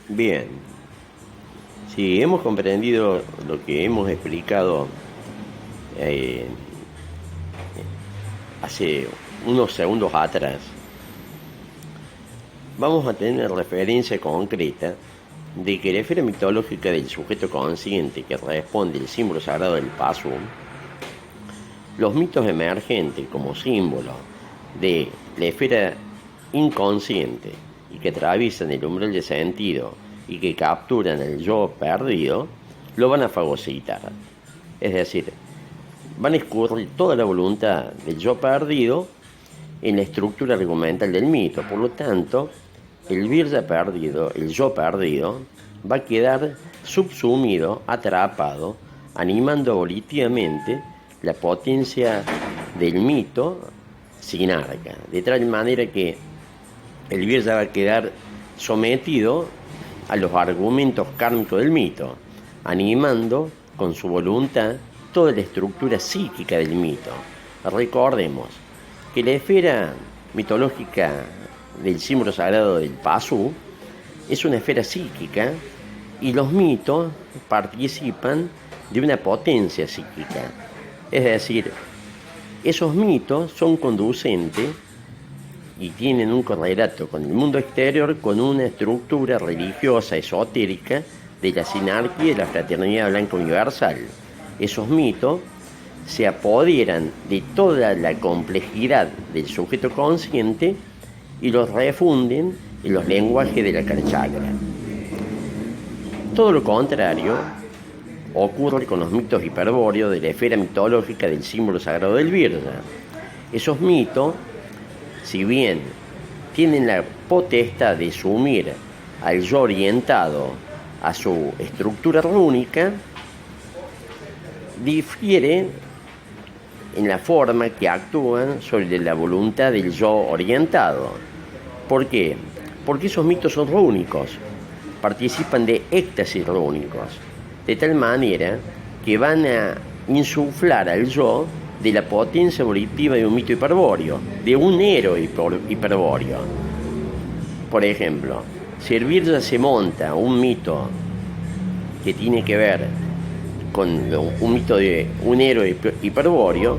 Bien, si hemos comprendido lo que hemos explicado eh, hace unos segundos atrás, vamos a tener referencia concreta de que la esfera mitológica del sujeto consciente que responde al símbolo sagrado del Pasu, los mitos emergentes como símbolo de la esfera inconsciente y que atraviesan el umbral de sentido y que capturan el yo perdido, lo van a fagocitar. Es decir, van a escurrir toda la voluntad del yo perdido en la estructura argumental del mito. Por lo tanto, el virya perdido, el yo perdido, va a quedar subsumido, atrapado, animando volitivamente la potencia del mito sin arca. De tal manera que el virya va a quedar sometido a los argumentos kármicos del mito, animando con su voluntad toda la estructura psíquica del mito. Recordemos que la esfera mitológica del símbolo sagrado del Pasu es una esfera psíquica y los mitos participan de una potencia psíquica. Es decir, esos mitos son conducentes y tienen un correlato con el mundo exterior, con una estructura religiosa esotérica de la sinarquía y de la fraternidad blanca universal. Esos mitos se apoderan de toda la complejidad del sujeto consciente y los refunden en los lenguajes de la Kalachakra. Todo lo contrario ocurre con los mitos hiperbóreos de la esfera mitológica del símbolo sagrado del Virya. Esos mitos, si bien tienen la potestad de sumir al yo orientado a su estructura rúnica, difieren en la forma que actúan sobre la voluntad del yo orientado. ¿Por qué? Porque esos mitos son rúnicos, participan de éxtasis rúnicos, de tal manera que van a insuflar al yo de la potencia volitiva de un mito hiperbóreo, de un héroe hiperbóreo. Por ejemplo, si el Virya se monta un mito que tiene que ver con un mito de un héroe hiperbóreo,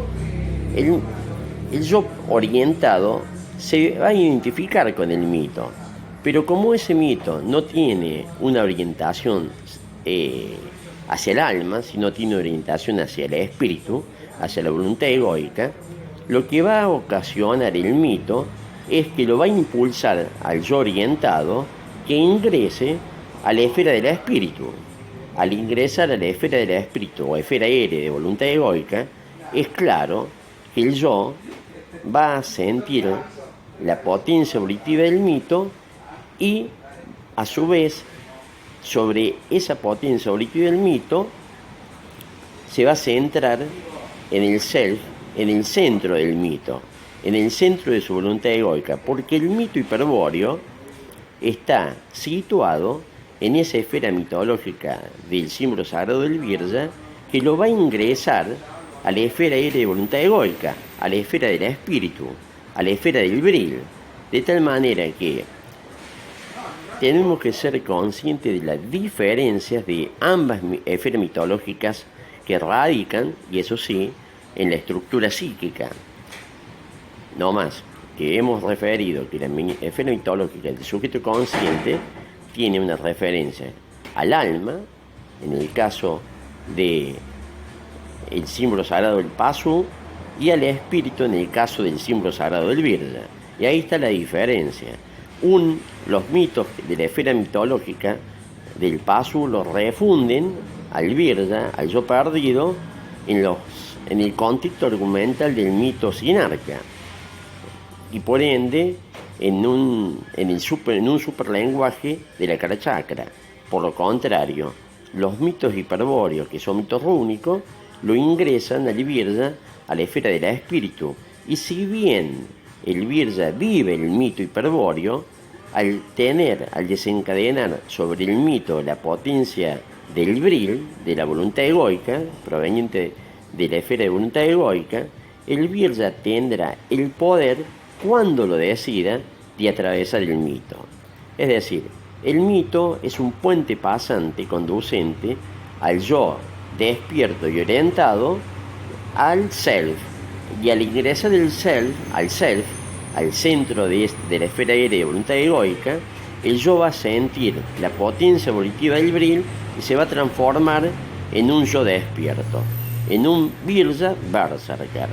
el yo orientado se va a identificar con el mito. Pero como ese mito no tiene una orientación hacia el alma, sino tiene orientación hacia el espíritu, hacia la voluntad egoica, lo que va a ocasionar el mito es que lo va a impulsar al yo orientado que ingrese a la esfera del espíritu. Al ingresar a la esfera del espíritu o esfera aérea de voluntad egoica, es claro que el yo va a sentir la potencia volitiva del mito y, a su vez, sobre esa potencia volitiva del mito, se va a centrar en el self, en el centro del mito, en el centro de su voluntad egoica, porque el mito hiperbóreo está situado en esa esfera mitológica del símbolo sagrado del Virya, que lo va a ingresar a la esfera aérea de voluntad egoica, a la esfera del espíritu, a la esfera del bril, de tal manera que tenemos que ser conscientes de las diferencias de ambas esferas mitológicas que radican, y eso sí, en la estructura psíquica. No más, que hemos referido que la esfera mitológica del sujeto consciente tiene una referencia al alma, en el caso de el símbolo sagrado del Pasu, y al espíritu en el caso del símbolo sagrado del Virya. Y ahí está la diferencia. Los mitos de la esfera mitológica del Pasu los refunden al Virya, al yo perdido, en el contexto argumental del mito sinarca. Y por ende, en un superlenguaje de la Kalachakra. Por lo contrario, los mitos hiperbóreos, que son mitos rúnicos, lo ingresan al Virya, a la esfera del espíritu. Y si bien el Virya vive el mito hiperbóreo, al desencadenar sobre el mito la potencia del bril, de la voluntad egoica, proveniente de la esfera de voluntad egoica, el Virya tendrá el poder, cuando lo decida, de atravesar el mito. Es decir, El mito es un puente pasante conducente al yo despierto y orientado al self. Y al ingresar del self, al centro de la esfera aérea de voluntad egoica, el yo va a sentir la potencia evolutiva del Vril y se va a transformar en un yo despierto, en un Virya Berserker.